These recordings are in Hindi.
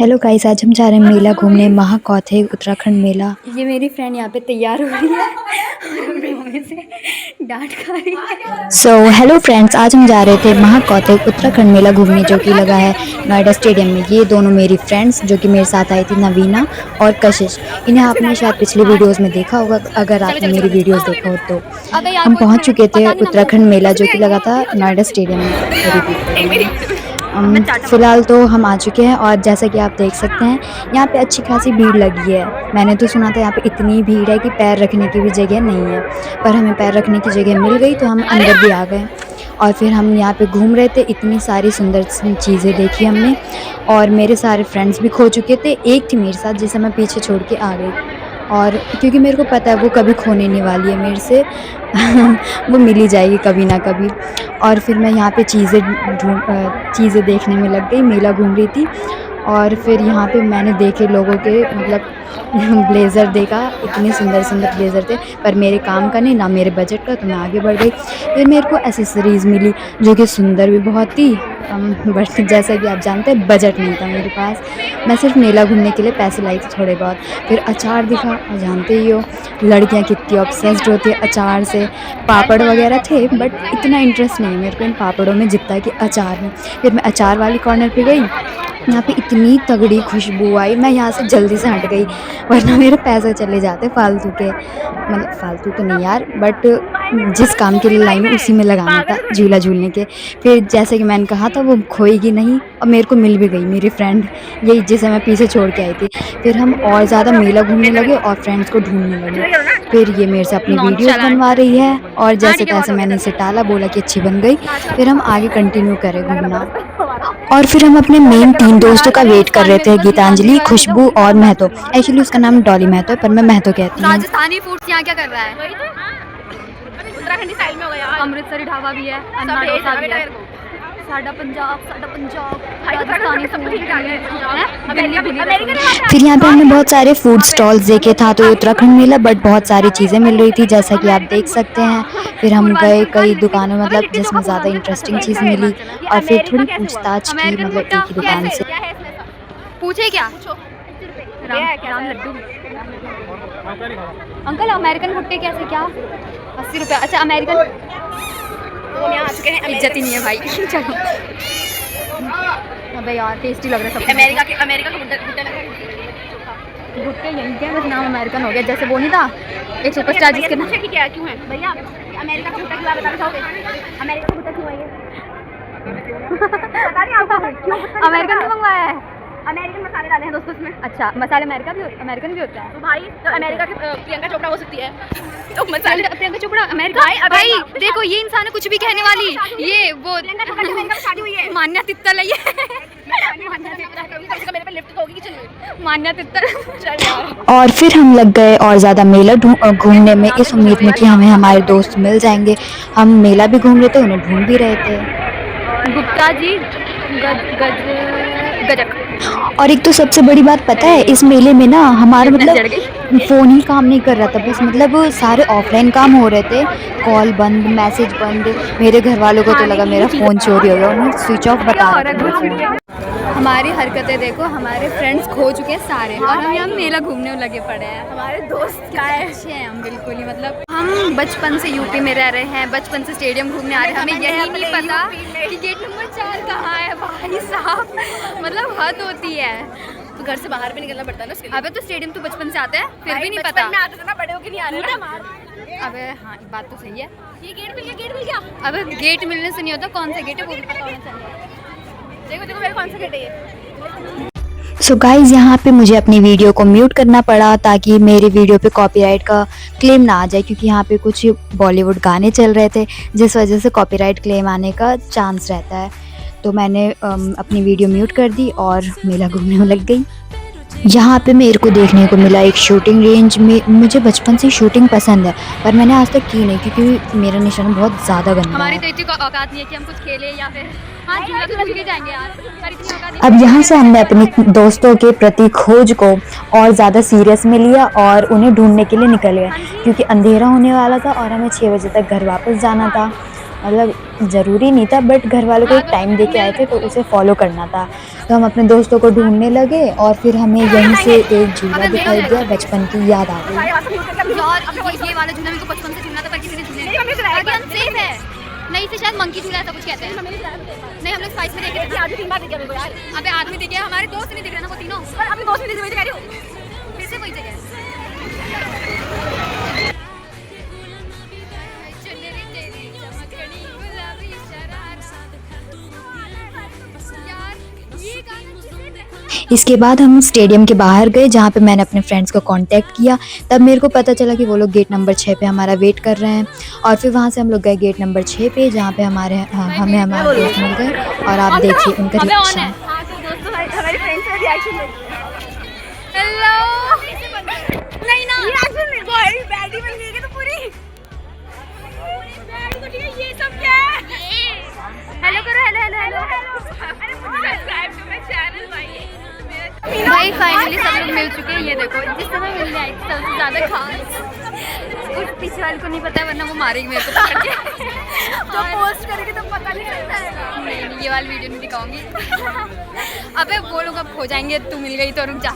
हेलो गाइस, आज हम जा रहे हैं मेला घूमने, महाकौथिग उत्तराखंड मेला। ये मेरी फ्रेंड यहाँ पे तैयार हो रही है और अपने मम्मी से डांट खा रही है। हेलो फ्रेंड्स, आज हम जा रहे थे महाकौथिग उत्तराखंड मेला घूमने, जो कि लगा है नोएडा स्टेडियम में। ये दोनों मेरी फ्रेंड्स जो कि मेरे साथ आई थी, नवीना और कशिश। इन्हें आपने शायद पिछले वीडियोस में देखा होगा, अगर आपने मेरी वीडियोस देखा हो तो। हम पहुंच चुके थे उत्तराखंड मेला, जो कि लगा था नोएडा स्टेडियम में। फिलहाल तो हम आ चुके हैं और जैसा कि आप देख सकते हैं, यहाँ पे अच्छी खासी भीड़ लगी है। मैंने तो सुना था यहाँ पे इतनी भीड़ है कि पैर रखने की भी जगह नहीं है, पर हमें पैर रखने की जगह मिल गई तो हम अंदर भी आ गए। और फिर हम यहाँ पे घूम रहे थे, इतनी सारी सुंदर चीज़ें देखी हमने। और मेरे सारे फ्रेंड्स भी खो चुके थे, एक थी मेरे साथ जिसे मैं पीछे छोड़ के आ गई, और क्योंकि मेरे को पता है वो कभी खोने नहीं वाली है मेरे से वो मिल ही जाएगी कभी ना कभी। और फिर मैं यहाँ पे चीज़ें देखने में लग गई, मेला घूम रही थी। और फिर यहाँ पे मैंने देखे लोगों के मतलब ब्लेज़र देखा, इतने सुंदर सुंदर ब्लेज़र थे, पर मेरे काम का नहीं, ना मेरे बजट का, तो मैं आगे बढ़ गई। फिर मेरे को एसेसरीज़ मिली जो कि सुंदर भी बहुत थी, बट जैसा कि आप जानते हैं बजट नहीं था मेरे पास। मैं सिर्फ मेला घूमने के लिए पैसे लाई थी थोड़े बहुत। फिर अचार दिखा, और जानते ही हो लड़कियां कितनी ऑब्सेस्ड होती है अचार से। पापड़ वगैरह थे, बट इतना इंटरेस्ट नहीं है मेरे को इन पापड़ों में जितना कि अचार में। फिर मैं अचार वाली कॉर्नर पे गई, यहाँ पे इतनी तगड़ी खुशबू आई, मैं यहाँ से जल्दी से हट गई, वरना मेरे पैसे चले जाते फालतू के। मतलब फालतू तो नहीं यार, बट जिस काम के लिए लाई मैं उसी में लगाना था, झूला झूलने के। फिर जैसे कि मैंने कहा था वो खोएगी नहीं, और मेरे को मिल भी गई मेरी फ्रेंड, यही जिसे मैं पीछे छोड़ के आई थी। फिर हम और ज़्यादा मेला घूमने लगे और फ्रेंड्स को ढूंढने लगे। फिर ये मेरे से अपनी वीडियोस बनवा रही है, और जैसे तैसे मैंने इसे टाला, बोला कि अच्छी बन गई। फिर हम आगे कंटिन्यू करें घूमना, और फिर हम अपने मेन 3 दोस्तों का वेट कर रहे थे, गीतांजलि, खुशबू और महतो। एक्चुअली उसका नाम डॉली महतो है, पर मैं महतो कहती हूँ। राजस्थानी फूड्स यहाँ क्या कर रहा है? उत्तराखंडी स्टाइल में हो गया। अमृतसरी ढाबा भी है, अन्ना डोसा भी है। साडा पंजाब राजस्थानी फिर यहाँ पे हमने बहुत सारे फूड स्टॉल्स देखे था, तो उत्तराखंड मेला, बट बहुत सारी चीज़ें मिल रही थी जैसा कि आप देख सकते हैं। फिर हम गए कई दुकानों, मतलब जिसमें ज़्यादा इंटरेस्टिंग चीज़ मिली, और फिर थोड़ी पूछताछ की, मतलब एक ही दुकान से। पूछे क्या? राम लड्डू। अंकल अमेरिकन भुट्टे कैसे, क्या? 80 रुपये। अच्छा अमेरिकन, तो यहाँ आ चुके हैं। इज्जत ही नहीं है भाई चलो। अबे यार टेस्टी लग रहा है सब। अमेरिका का भुट्टा लग रहा है। भुट्टे यहीं के, बस नाम अमेरिकन हो गया, जैसे वो नहीं था एक सुपरस्टार जिसके नाम क्या क्यों है भैया? अमेरिका का भुट्टा क्यों बता चाहोगे? अमेरिका का भुट्टा क्यों है ये? पता नहीं आपको क्यों अमेरिकन क्यों मंगवाया है? अमेरिकन मसाले डाले हैं दोस्तों इसमें। अच्छा मसाले अमेरिकन भी होता है, तो भाई तो अमेरिका की प्रियंका चोपड़ा हो सकती है, तो मसाले प्रियंका चोपड़ा अमेरिका। भाई देखो ये इंसान है कुछ भी कहने वाली, ये वो शादी हुई है, मान्या तित्तल है ये। मान्या तित्तल। और फिर हम लग गए और ज़्यादा मेला घूमने में, इस उम्मीद में कि हमें हमारे दोस्त मिल जाएंगे। हम मेला भी घूम रहे थे, उन्हें ढूंढ भी रहे थे। गुप्ता जी गजक। और एक तो सबसे बड़ी बात पता है, इस मेले में ना हमारा मतलब फ़ोन ही काम नहीं कर रहा था, बस मतलब सारे ऑफलाइन काम हो रहे थे, कॉल बंद, मैसेज बंद। मेरे घर वालों को तो लगा मेरा फ़ोन चोरी हो गया, उन्हें स्विच ऑफ बता रहे थे। हमारी हरकतें देखो, हमारे फ्रेंड्स खो चुके हैं सारे, और हम यहाँ मेला घूमने लगे पड़े हैं। हमारे दोस्त क्या है, अच्छे हैं हम बिल्कुल ही, मतलब हम बचपन से यूपी में रह रहे हैं, बचपन से स्टेडियम घूमने आ रहे हैं, हमें यही नहीं पता कि गेट नंबर 4 कहाँ है भाई साहब, मतलब हद होती है। तो घर से बाहर भी निकलना पड़ता है ना उसके लिए। अबे तो स्टेडियम तो बचपन से आते हैं, फिर भी नहीं पता। बड़े होके नहीं आ रहे ना। अबे हाँ बात तो सही है। ये गेट मिल गया। अबे गेट मिलने से नहीं होता, कौन सा गेट है वो भी पता होना चाहिए। देखो मेरे कौन सा गेट है ये। सो गाइज, यहाँ पे मुझे अपनी वीडियो को म्यूट करना पड़ा ताकि मेरे वीडियो पे कॉपीराइट का क्लेम ना आ जाए, क्योंकि यहाँ पे कुछ बॉलीवुड गाने चल रहे थे जिस वजह से कॉपीराइट क्लेम आने का चांस रहता है। तो मैंने अपनी वीडियो म्यूट कर दी और मेला घूमने लग गई। यहाँ पे मेरे को देखने को मिला एक शूटिंग रेंज में। मुझे बचपन से शूटिंग पसंद है, पर मैंने आज तक की नहीं, क्योंकि मेरा निशाना बहुत ज़्यादा गंदा है। हमारी तो इतनी औकात नहीं है कि हम कुछ खेले या फिर झूला तो झूले जाएंगे यार। अब यहाँ से हमने अपने दोस्तों के प्रति खोज को और ज़्यादा सीरियस में लिया और उन्हें ढूंढने के लिए निकल गए, क्योंकि अंधेरा होने वाला था और हमें 6 बजे तक घर वापस जाना था। मतलब ज़रूरी नहीं था, बट घर वालों को एक टाइम दे के आए थे तो उसे फॉलो करना था। तो हम अपने दोस्तों को ढूंढने लगे और फिर हमें यहीं से एक झूला दिखाई दिया, बचपन की याद आ गई। यार ये वाला झूला मेरे को बचपन से झूलना था पर किसी ने झूले अनसेफ है। नहीं से शायद मंकी झूला ऐसा कुछ कहते हैं। नहीं हम लोग स्पाइस में देखे थे। आदमी 3 बार दिखे मेरे को यार। अबे आदमी दिखे, हमारे दोस्त नहीं दिख रहे ना वो तीनों। पर अपने दोस्त नहीं दिख रहे, कह रही हूं फिर से वही जगह इसके बाद हम स्टेडियम के बाहर गए जहाँ पे मैंने अपने फ्रेंड्स को कांटेक्ट किया। तब मेरे को पता चला कि वो लोग गेट नंबर 6 पे हमारा वेट कर रहे हैं और फिर वहाँ से हम लोग गए गेट नंबर 6 पे जहाँ पे हमें हमारे दोस्त मिल गए और आप देखिए उनका रिएक्शन। हेलो नहीं ना बैडी बन गई तो पूरी ये सब क्या है? हेलो करो, हेलो हेलो हेलो अरे सब्सक्राइब टू माय चैनल भाई फाइनली सब लोग मिल चुके हैं। ये देखो जिस समय मिलने आई थी सबसे ज्यादा खास उस पीछे वाले को नहीं पता है वरना वो मारेगी मेरे को पकड़ के। तो पोस्ट करेगी तो पता नहीं चल जाएगा। नहीं ये वाली वीडियो नहीं दिखाऊंगी। अबे वो लोग अब हो जाएंगे, तू मिल गई तो रुक जा,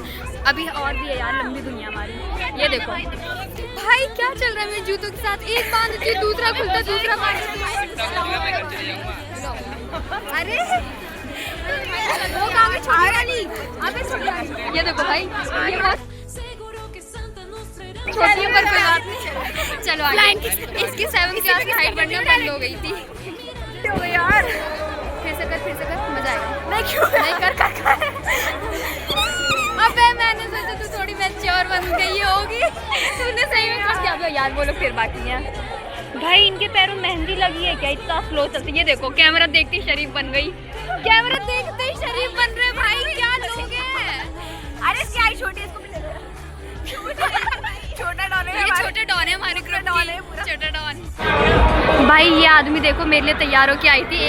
अभी और भी है यार लंबी दुनिया हमारी। ये देखो भाई क्या चल रहा है मेरे जूतों के साथ, एक बांध के दूसरा खुलता दूसरा अरे वो कहाँ पे छोटा नहीं। अबे ये देखो भाई ये बात छोटी है पर कोई बात नहीं। चलो आगे। इसकी 7th क्लास की हाइट बढ़ने बंद हो गई थी। हो गई यार। फिर से कर मजा आएगा। नहीं क्यों नहीं कर अबे मैंने सोचा तू थोड़ी मैच्योर बन गई होगी, तूने सही में कर दिया यार। वो लोग फिर बाकी हैं भाई, इनके पैरों में मेहंदी लगी है क्या? इतना स्लो चलती है। ये देखो कैमरा देखते ही शरीफ बन गई, कैमरा देखते ही शरीफ बन रहे भाई, क्या लोग हैं। अरे इसकी आई छोटी है, इसको भी ले लो। छोटा डॉन है, ये छोटे डॉन है हमारे ग्रुप डॉन है, पूरा छोटा डॉन। भाई ये आदमी देखो मेरे लिए तैयार होके आई थी,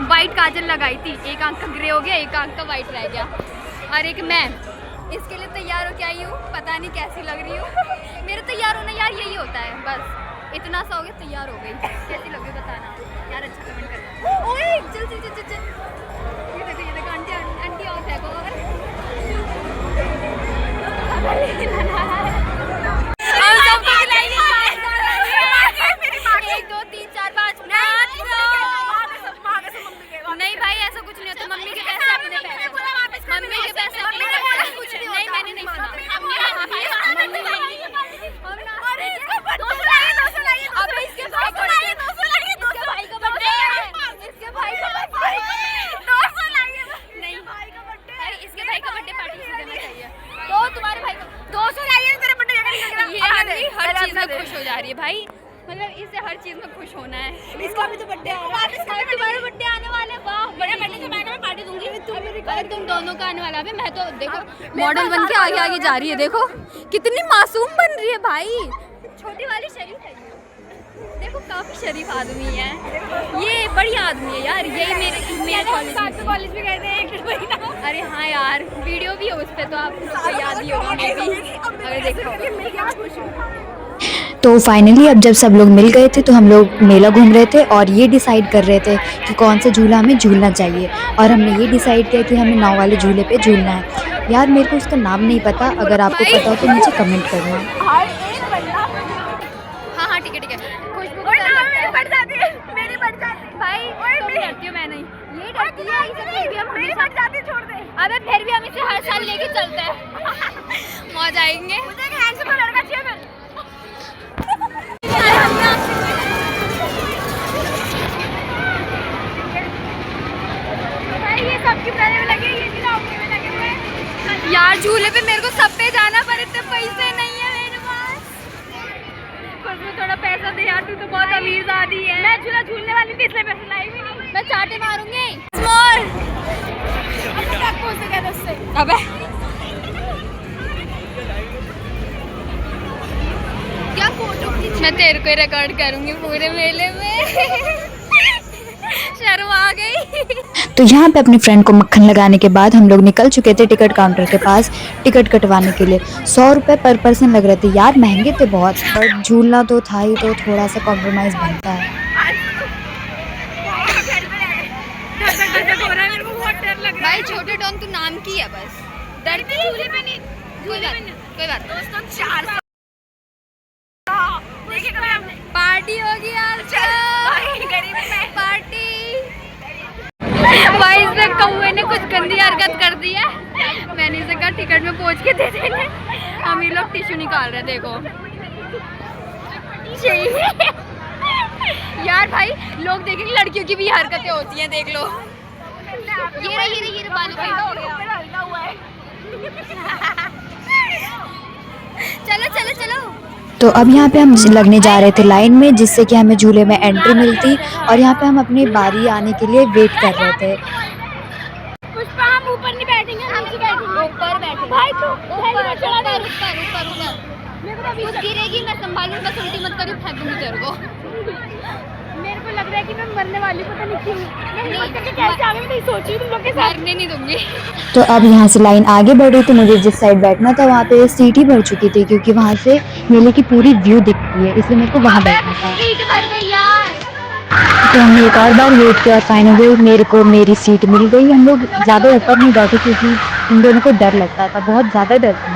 वाइट काजल लगाई थी, एक आंख का ग्रे हो गया, एक आंख का वाइट रह गया, और एक मैं इसके लिए तैयार होके आई हूँ। पता नहीं कैसी लग रही हूँ। मेरा तैयार होना यार यही होता है, बस इतना सा हो गया तैयार हो गई। कैसी लगी बताना यार, अच्छा कमेंट करना। ओए चल चल चल चल, ये देखो आंटी और फेंको। हम सबको खिलाएंगे। 1 2 3 4 5 नहीं भाई ऐसा कुछ नहीं होता। मम्मी के पैसे अपने पैसे, मम्मी के पैसे अपने पैसे। कुछ नहीं मैंने नहीं सुना। अबे इसके भाई का बर्थडे, इसके भाई का बर्थडे है, इसके भाई का बर्थडे 200 लाइए। नहीं भाई का बर्थडे है, इसके भाई का बर्थडे पार्टी से देना चाहिए। तो तुम्हारे भाई का 200 लाइए, तेरे बर्थडे का ये आदमी हर चीज में खुश हो जा रही है भाई, मतलब इसे हर चीज में खुश होना है। इसका भी तो बर्थडे आ रहा है, तुम्हारा बर्थडे आने वाला है। वाह बड़ा बर्थडे से मैं पार्टी दूंगी। तुम दोनों का आने वाला है। मैं तो देखो मॉडल बन के आगे आगे जा रही है, देखो कितनी मासूम बन रही है भाई। छोटी वाली शरीफ है, देखो काफी शरीफ आदमी है, ये बढ़िया आदमी है यार। यही मेरे कॉलेज में गए थे 1 महीना। अरे हाँ यार वीडियो भी है उस पर, तो आप लोग को याद ही होगा मे भी। अरे देखो तो फाइनली अब जब सब लोग मिल गए थे तो हम लोग मेला घूम रहे थे और ये डिसाइड कर रहे थे कि कौन सा झूला हमें झूलना चाहिए, और हमने ये डिसाइड किया कि हमें नाव वाले झूले पे झूलना है। यार मेरे को उसका नाम नहीं पता, अगर आपको पता हो तो नीचे कमेंट करना। हाँ ठीक है खुशबू बढ़ जाती है, मेरी बढ़ जाती है भाई। तुम डरती हो, मैं नहीं। ये डरती है, इसे फिर भी हम मेरी बढ़ जाती है, छोड़ दे। अबे फिर भी हम इसे हर साल लेके चलते हैं। मौज आएंगे। मुझे एक हैंडसम लड़का चाहिए फिर। भाई ये सबकी प्लानिंग में लगे, ये भी नौकरी में लगे हुए हैं यार। झूले पे मेरे को सब पे जाना, पर इतने पैसे नहीं है मेरे पास। खुद में थोड़ा पैसा दे यार, तू तो बहुत अमीर आदमी है। मैं झूला झूलने वाली थी इसलिए पैसे लाई भी नहीं। मैं चाटे मारूंगी। अबे क्या फोटो मैं तेरे को रिकॉर्ड करूंगी पूरे मेले में। शर्म आ गई। तो यहाँ पे अपने फ्रेंड को मक्खन लगाने के बाद हम लोग निकल चुके थे टिकट काउंटर के पास टिकट कटवाने के लिए। 100 रुपये पर पर्सन लग रहे थे यार, महंगे थे बहुत, बट झूलना तो था ही, तो थोड़ा सा कॉम्प्रोमाइज़ बनता है। भाई छोटे डॉन तू नाम की है बस, डरती झूले पे नहीं, कोई बात दोस्तों। 4 पार्टी होगी यार, पार्टी। भाई इसने कौवे ने कुछ गंदी हरकत कर दी है, मैंने इसे कहा टिकट में पहुंच के दे देने। हम ये लोग टिश्यू निकाल रहे हैं, देखो यार भाई लोग देखेंगे लड़कियों की भी हरकतें होती हैं, देख लो। ये बालू चलो। तो अब यहाँ पे हम लगने जा रहे थे लाइन में, जिससे कि हमें झूले में एंट्री मिलती, और यहाँ पे हम अपनी बारी आने के लिए वेट कर रहे थे। पुष्पा हम ऊपर नहीं बैठेंगे, नीचे बैठेंगे। ऊपर बैठेंगे भाई, तू ऊपर गिरेगी, मैं संभालूं, बस उल्टी मत करी, फेंक दूंगी तेरे को। मेरे को लग रहा है कि मैं मरने वाली, पता नहीं क्यों नहीं सोची तुम लोग के साथ, मरने नहीं दूंगी। तो अब यहाँ से लाइन आगे बढ़ रही थी, मुझे जिस साइड बैठना था वहाँ पे सीट ही भर चुकी थी, क्योंकि वहाँ से मेले की पूरी व्यू दिखती है, इसलिए मेरे को वहाँ बैठना था। तो हमने एक और बार वेट किया और फाइनली मेरे को मेरी सीट मिल गई। हम लोग ज़्यादा ऊपर नहीं बैठे क्योंकि इन दोनों को डर लगता था, बहुत ज़्यादा डर था,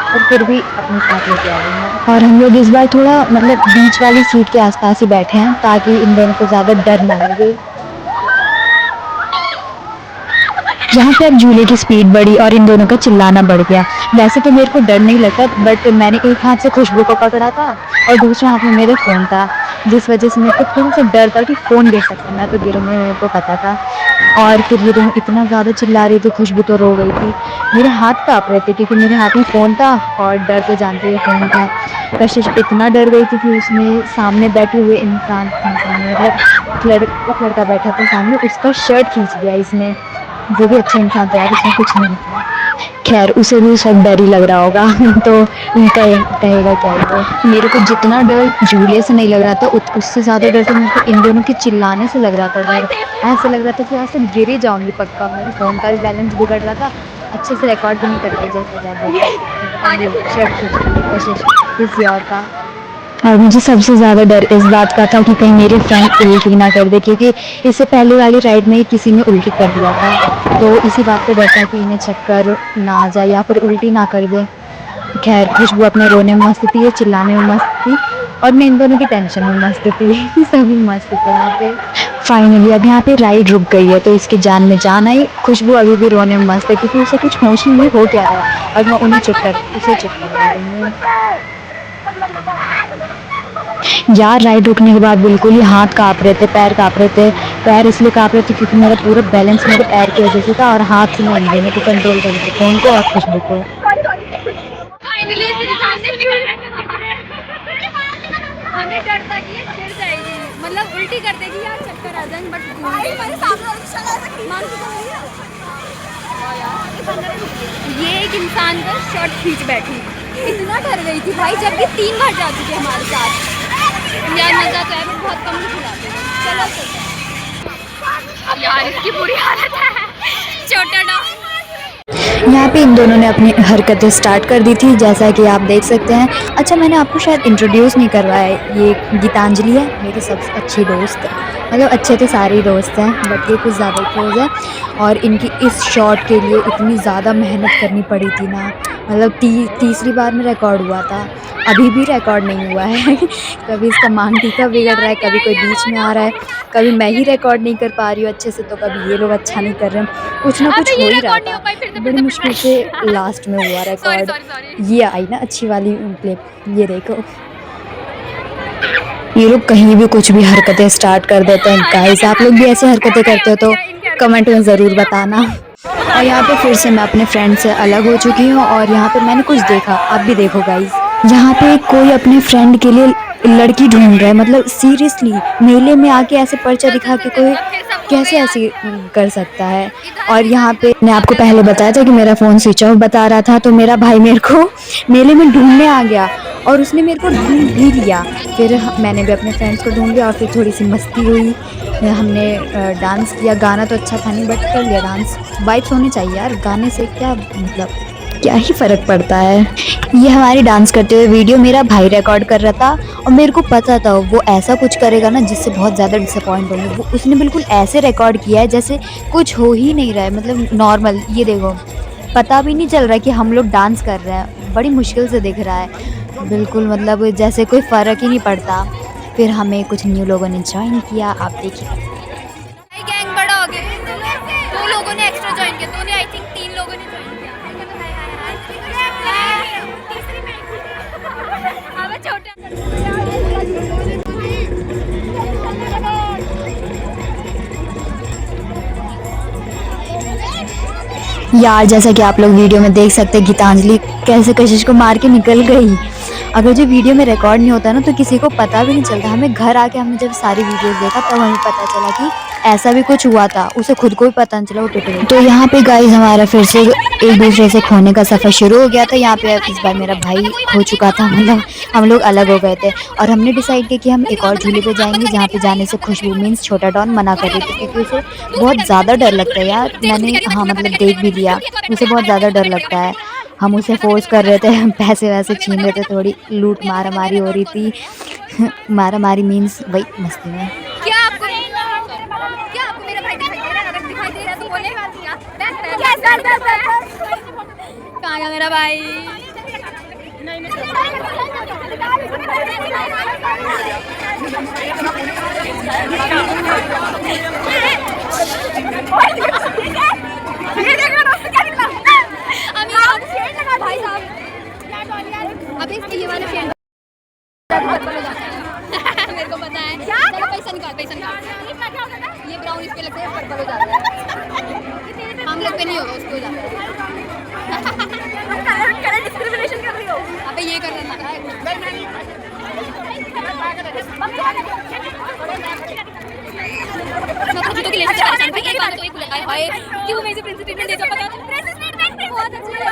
और फिर भी अपने साथ लेके आ गए हैं। और हम लोग इस बार थोड़ा मतलब बीच वाली सीट के आसपास ही बैठे हैं, ताकि इन दोनों को ज़्यादा डर ना लगे। यहाँ पे अब झूले की स्पीड बढ़ी और इन दोनों का चिल्लाना बढ़ गया। वैसे तो मेरे को डर नहीं लगता, बट मैंने एक हाथ से खुशबू को पकड़ा था और दूसरे हाथ में मेरे फ़ोन था, जिस वजह से मेरे को थोड़ा सा डर था कि फ़ोन गिर सकता, मैं तो गिरूँगी, मेरे को पता था। और फिर ये दोनों इतना ज़्यादा चिल्ला रही थी, खुशबू तो रो गई थी, मेरे हाथ काँप रहे थे क्योंकि मेरे हाथ में फ़ोन था और डर तो जानते हुए फ़ोन था। कशिश इतना डर गई थी कि उसमें सामने बैठे हुए इंसान मतलब एक लड़का बैठा था सामने, उसका शर्ट खींच दिया इसने, जो भी अच्छा इंसान था यार, उसने कुछ नहीं किया। खैर उसे भी सब डर ही लग रहा होगा तो कहेगा क्या वो। मेरे को जितना डर झूले से नहीं लग रहा था, उससे ज़्यादा डर तो मेरे को इन दोनों के चिल्लाने से लग रहा था। डर ऐसा लग रहा था कि ऐसे गिर ही जाऊँगी पक्का। मेरे फ़ोन का भी बैलेंस बिगड़ रहा था, अच्छे से रिकॉर्ड भी नहीं करते जैसे ज़्यादा शर्ट खींचने किसी और का। और मुझे सबसे ज़्यादा डर इस बात का था कि कहीं मेरे फ्रेंड उल्टी ना कर दे, क्योंकि इससे पहले वाली राइड में ही किसी ने उल्टी कर दिया था, तो इसी बात पे डर था कि इन्हें चक्कर ना आ जाए या फिर उल्टी ना कर दे। खैर खुशबू अपने रोने में मस्त थी, चिल्लाने में मस्त थी, और मैं इन दोनों की टेंशन में मस्त थी सभी मस्त थे यहाँ पे। फाइनली अब यहाँ पे राइड रुक गई है, तो इसकी जान में जान आई। खुशबू अभी भी रोने में मस्त है क्योंकि उसे कुछ होश ही नहीं हो गया था, और मैं उसे चुप कर रही हूँ। यार राइड रुकने के बाद बिल्कुल ही हाथ काँप रहे थे, पैर काँप रहे थे। पैर इसलिए काँप रहे थे क्योंकि मेरा पूरा बैलेंस मेरे पैर की वजह से था, और हाथ से मैं दोनों को कंट्रोल कर रही थी, फ़ोन को और खुशबू को। हमें डर था कि ये गिर जाएगी, मतलब उल्टी कर देगी यार, चक्कर आ जाएंगे, बट ये एक इंसान का शॉर्ट खींच बैठी, इतना डर गई थी भाई, जबकि 3 बार जा चुकी है हमारे साथ। यार मजा तो है, बहुत कम ही खिलाते हैं। चलो अब यार इसकी बुरी हालत है, छोटा डॉग। यहाँ पे इन दोनों ने अपनी हरकतें स्टार्ट कर दी थी, जैसा कि आप देख सकते हैं। अच्छा मैंने आपको शायद इंट्रोड्यूस नहीं करवाया है, ये गीतांजलि है, मेरी सबसे अच्छी दोस्त। मतलब अच्छे तो सारे ही दोस्त हैं, बट ये कुछ ज़्यादा क्लोज है। और इनकी इस शॉट के लिए इतनी ज़्यादा मेहनत करनी पड़ी थी ना, मतलब तीसरी बार में रिकॉर्ड हुआ था, अभी भी रिकॉर्ड नहीं हुआ है कभी इसका मांग टीका बिगड़ रहा है, कभी कोई बीच में आ रहा है, कभी मैं ही रिकॉर्ड नहीं कर पा रही हूँ अच्छे से, तो कभी ये लोग अच्छा नहीं कर रहे हैं, कुछ ना कुछ हो ही रहा था। बड़ी मुश्किल से लास्ट में हुआ रिकॉर्ड। ये आई ना अच्छी वाली क्लिप, ये देखो ये लोग कहीं भी कुछ भी हरकतें स्टार्ट कर देते हैं। गाइस आप लोग भी ऐसे हरकतें करते हो तो कमेंट में ज़रूर बताना। और यहाँ पे फिर से मैं अपने फ्रेंड से अलग हो चुकी हूँ, और यहाँ पे मैंने कुछ देखा, आप भी देखो गाइस। यहाँ पे कोई अपने फ्रेंड के लिए लड़की ढूंढ रहा है, मतलब सीरियसली मेले में आके ऐसे पर्चा दिखा के कोई कैसे ऐसे कर सकता है। और यहाँ पे मैं आपको पहले बताया था कि मेरा फ़ोन स्विच ऑफ बता रहा था, तो मेरा भाई मेरे को मेले में ढूंढने आ गया और उसने मेरे को ढूंढ भी लिया। फिर मैंने भी अपने फ्रेंड्स को ढूंढ लिया और फिर थोड़ी सी मस्ती हुई, हमने डांस किया। गाना तो अच्छा था नहीं बट कर लिया डांस। वाइब्स होनी चाहिए यार, गाने से क्या मतलब क्या ही फ़र्क पड़ता है। ये हमारी डांस करते हुए वीडियो मेरा भाई रिकॉर्ड कर रहा था और मेरे को पता था वो ऐसा कुछ करेगा ना जिससे बहुत ज़्यादा डिसअपॉइंट होंगे। वो उसने बिल्कुल ऐसे रिकॉर्ड किया है जैसे कुछ हो ही नहीं रहा है, मतलब नॉर्मल। ये देखो, पता भी नहीं चल रहा है कि हम लोग डांस कर रहे हैं, बड़ी मुश्किल से दिख रहा है बिल्कुल, मतलब जैसे कोई फ़र्क ही नहीं पड़ता। फिर हमें कुछ न्यू लोगों ने ज्वाइन किया, आप देखिए। गैंग बड़ा हो गया, 2 लोगों ने एक्स्ट्रा ज्वाइन किया, 2 ने आई थिंक 3 लोगों ने ज्वाइन किया। अब छोटा यार जैसा कि आप लोग वीडियो में देख सकते हैं गीतांजलि कैसे कशिश को मार के निकल गई। अगर जो वीडियो में रिकॉर्ड नहीं होता ना तो किसी को पता भी नहीं चलता। हमें घर आके हमने जब सारी वीडियोस देखा तब हमें पता चला कि ऐसा भी कुछ हुआ था, उसे खुद को भी पता नहीं चला, वो पिट गई। तो यहाँ पे गाइस हमारा फिर से एक दूसरे से खोने का सफ़र शुरू हो गया था। यहाँ पे इस बार मेरा भाई खो चुका था, मतलब हम लोग अलग हो गए थे और हमने डिसाइड किया कि हम एक और झूले पे जाएंगे जहाँ पे जाने से खुशबू मीन्स छोटा डॉन मना कर रही थी क्योंकि उसे बहुत ज़्यादा डर लगता है। यार मैंने हाँ मतलब देख भी लिया, उसे बहुत ज़्यादा डर लगता है। हम उसे फोर्स कर रहे थे, पैसे वैसे छीन रहे थे, थोड़ी लूट मारा मारी हो रही थी। मारा मारी मीन्स वही मस्ती में। क्या आपको मेरा भाई दिखाई दे रहा है? अगर दिखाई दे रहा है तो बोले। कहाँ गया मेरा भाई? भाई साहब अभी ये वाला शेड मेरे को पता है। चलो पैसा निकाल ये ब्राउन इस पे लगता है, पर्पल हो जाता है। हम लोग पे नहीं होगा, उसको हो जाता है। डिस्क्रिमिनेशन कर रही हो। अबे ये कर रहा था क्यों मैं इसे प्रिंसेस ट्रीटमेंट देता पता है? प्रिंसेस ट्रीटमेंट बहुत अच्छी है।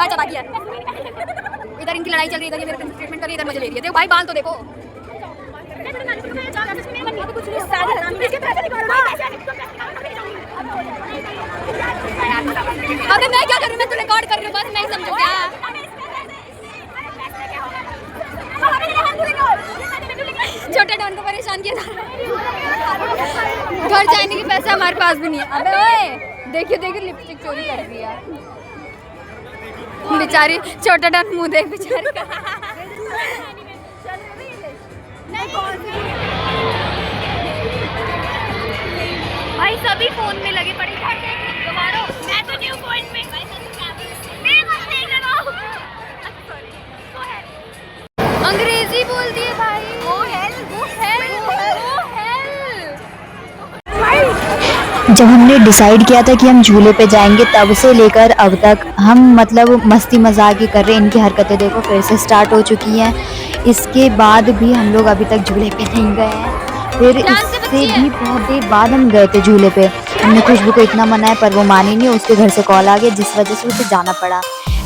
अच्छा बाकी है, इधर इनकी लड़ाई चल रही है, इधर ये मेरे प्रिंसेस ट्रीटमेंट कर रही है, इधर मुझे ले रही है। देखो भाई बाल तो देखो। अबे मैं क्या करूं, मैं तो रिकॉर्ड कर रही हूं, बस मैं ही समझो क्या। छोटे डॉन को परेशान किया जा रहा है। घर जाने के पैसे हमारे पास भी नहीं है। अबे ओए देखिए देखिए लिपस्टिक चोरी कर दिया बेचारी। छोटा डॉन मुंह देख बेचारी का। भाई सभी फोन में लगे पड़े। मैं तो न्यू पॉइंट में अंग्रेजी बोल दिए भाई। जब हमने डिसाइड किया था कि हम झूले पे जाएंगे तब से लेकर अब तक हम मतलब मस्ती मजाक ही कर रहे हैं। इनकी हरकतें देखो फिर से स्टार्ट हो चुकी हैं। इसके बाद भी हम लोग अभी तक झूले पे नहीं गए हैं। फिर इससे भी बहुत देर बाद हम गए थे झूले पे। हमने खुशबू को इतना मनाया पर वो मानी नहीं, उसके घर से कॉल आ गया जिस वजह से उसे जाना पड़ा।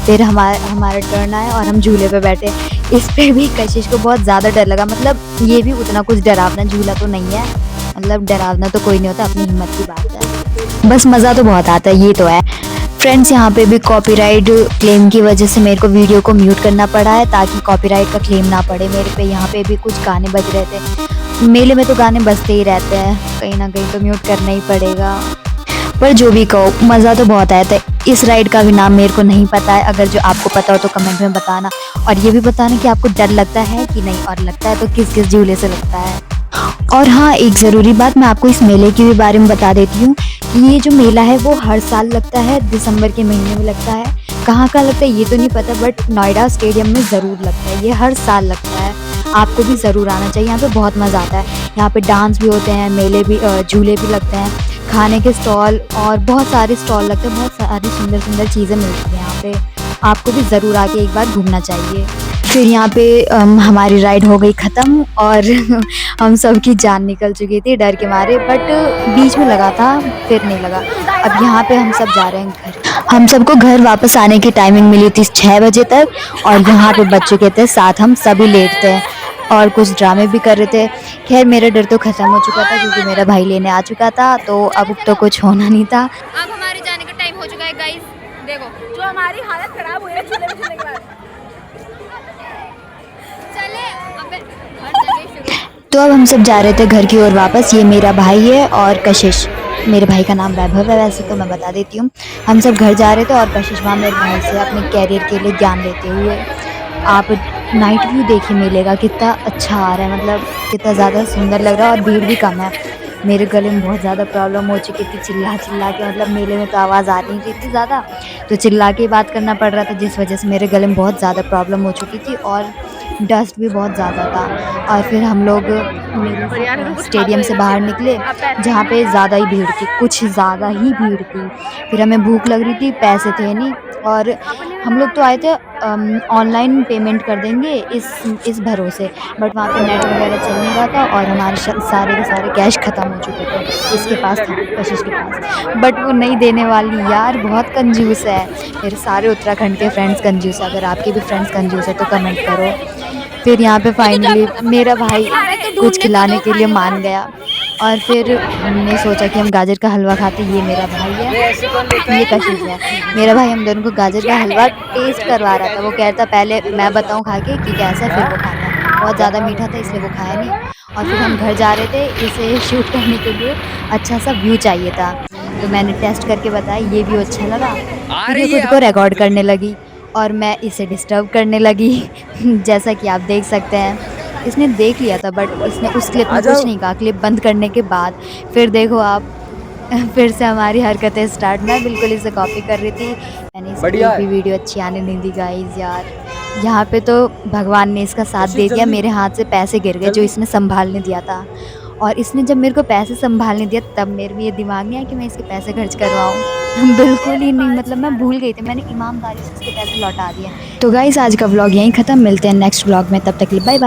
फिर हमारा टर्न आया और हम झूले पे बैठे। इस पे भी कशिश को बहुत ज़्यादा डर लगा, मतलब ये भी उतना कुछ डरावना झूला तो नहीं है, मतलब डरावना तो कोई नहीं होता, अपनी हिम्मत की बात है। बस मज़ा तो बहुत आता है, ये तो है। फ्रेंड्स यहाँ पे भी कॉपीराइट क्लेम की वजह से मेरे को वीडियो को म्यूट करना पड़ा है ताकि कॉपीराइट का क्लेम ना पड़े मेरे पे। यहाँ पे भी कुछ गाने बज रहे थे, मेले में तो गाने बजते ही रहते हैं, कहीं ना कहीं तो म्यूट करना ही पड़ेगा। पर जो भी कहो मज़ा तो बहुत आया था। इस राइड का भी नाम मेरे को नहीं पता है, अगर जो आपको पता हो तो कमेंट में बताना, और ये भी बताना कि आपको डर लगता है कि नहीं, और लगता है तो किस किस झूले से लगता है। और हाँ, एक ज़रूरी बात मैं आपको इस मेले के भी बारे में बता देती हूँ कि ये जो मेला है वो हर साल लगता है, दिसंबर के महीने में लगता है। कहाँ का लगता है ये तो नहीं पता, बट नोएडा स्टेडियम में ज़रूर लगता है, ये हर साल लगता है। आपको भी ज़रूर आना चाहिए, यहाँ पे बहुत मज़ा आता है। यहाँ पे डांस भी होते हैं, मेले भी, झूले भी लगते हैं, खाने के स्टॉल और बहुत सारे स्टॉल लगते हैं, बहुत सारी सुंदर सुंदर चीज़ें मिलती हैं यहाँ पे। आपको भी ज़रूर आके एक बार घूमना चाहिए। फिर यहाँ पे हमारी राइड हो गई ख़त्म और हम सब की जान निकल चुकी थी डर के मारे, बट बीच में लगा था फिर नहीं लगा। अब यहाँ पे हम सब जा रहे हैं घर। हम सबको घर वापस आने की टाइमिंग मिली थी 6 बजे तक और यहाँ पे बज चुके थे 7। हम सभी लेट थे और कुछ ड्रामे भी कर रहे थे। खैर मेरा डर तो ख़त्म हो चुका था क्योंकि मेरा भाई लेने आ चुका था, तो अब तो कुछ होना नहीं था। अब है गाइस, देखो जो हमारी हालत खराब हुई है झूले में झूलने के बाद। चले अबे हर जगह शुरू। तो अब हम सब जा रहे थे घर की ओर वापस। ये मेरा भाई है और कशिश, मेरे भाई का नाम वैभव है वैसे तो, मैं बता देती हूँ। हम सब घर जा रहे थे और कशिश वहाँ मेरे भाई से अपने कैरियर के लिए ज्ञान लेते हुए। आप नाइट व्यू देखिए मेले का, कितना अच्छा आ रहा है, मतलब कितना ज़्यादा सुंदर लग रहा है और भीड़ भी कम है। मेरे गले में बहुत ज़्यादा प्रॉब्लम हो चुकी थी चिल्ला चिल्ला के, मतलब मेले में तो आवाज़ आ नहीं रही थी ज़्यादा, तो चिल्ला के बात करना पड़ रहा था, जिस वजह से मेरे गले में बहुत ज़्यादा प्रॉब्लम हो चुकी थी और डस्ट भी बहुत ज़्यादा था। और फिर हम लोग स्टेडियम से बाहर निकले जहाँ पे ज़्यादा ही भीड़ थी, कुछ ज़्यादा ही भीड़ थी। फिर हमें भूख लग रही थी, पैसे थे नहीं, और हम लोग तो आए थे ऑनलाइन पेमेंट कर देंगे इस भरोसे, बट वहाँ पे नेट वगैरह चल नहीं रहा था और हमारे सारे के सारे कैश ख़त्म हो चुके थे। इसके पास था, कशिश के पास, बट वो नहीं देने वाली यार, बहुत कंजूस है। मेरे सारे उत्तराखंड के फ्रेंड्स कंजूस है, अगर आपके भी फ्रेंड्स कंजूस है तो कमेंट करो। फिर यहाँ पे फाइनली मेरा भाई कुछ खिलाने के लिए मान गया और फिर हमने सोचा कि हम गाजर का हलवा खाते। ये मेरा भाई है, ये कशिश है। मेरा भाई हम दोनों को गाजर का हलवा टेस्ट करवा रहा था। वो कह रहा था पहले मैं बताऊं खा के कि कैसा, फिर वो खाता। बहुत ज़्यादा मीठा था इसलिए वो खाया नहीं। और फिर हम घर जा रहे थे, इसे शूट करने के लिए अच्छा सा व्यू चाहिए था, तो मैंने टेस्ट करके बताया ये व्यू अच्छा लगा। फिर ये खुद को रिकॉर्ड करने लगी और मैं इसे डिस्टर्ब करने लगी जैसा कि आप देख सकते हैं। इसने देख लिया था बट इसने उस क्लिप में कुछ नहीं कहा। क्लिप बंद करने के बाद फिर देखो आप फिर से हमारी हरकतें स्टार्ट। मैं बिल्कुल इसे कॉपी कर रही थी, मैंने इसकी भी वीडियो अच्छी आने नहीं दी गाइस यार। यहाँ पे तो भगवान ने इसका साथ दे दिया, मेरे हाथ से पैसे गिर गए जो इसने संभालने दिया था। और इसने जब मेरे को पैसे संभालने दिया तब मेरे में ये दिमाग नहीं आया कि मैं इसके पैसे खर्च करवाऊँ बिल्कुल ही नहीं, मतलब मैं भूल गई थी, मैंने ईमानदारी से इसके पैसे लौटा दिए। तो गाइस आज का व्लॉग यहीं ख़त्म, मिलते हैं नेक्स्ट व्लॉग में, तब तक के लिए बाय बाय।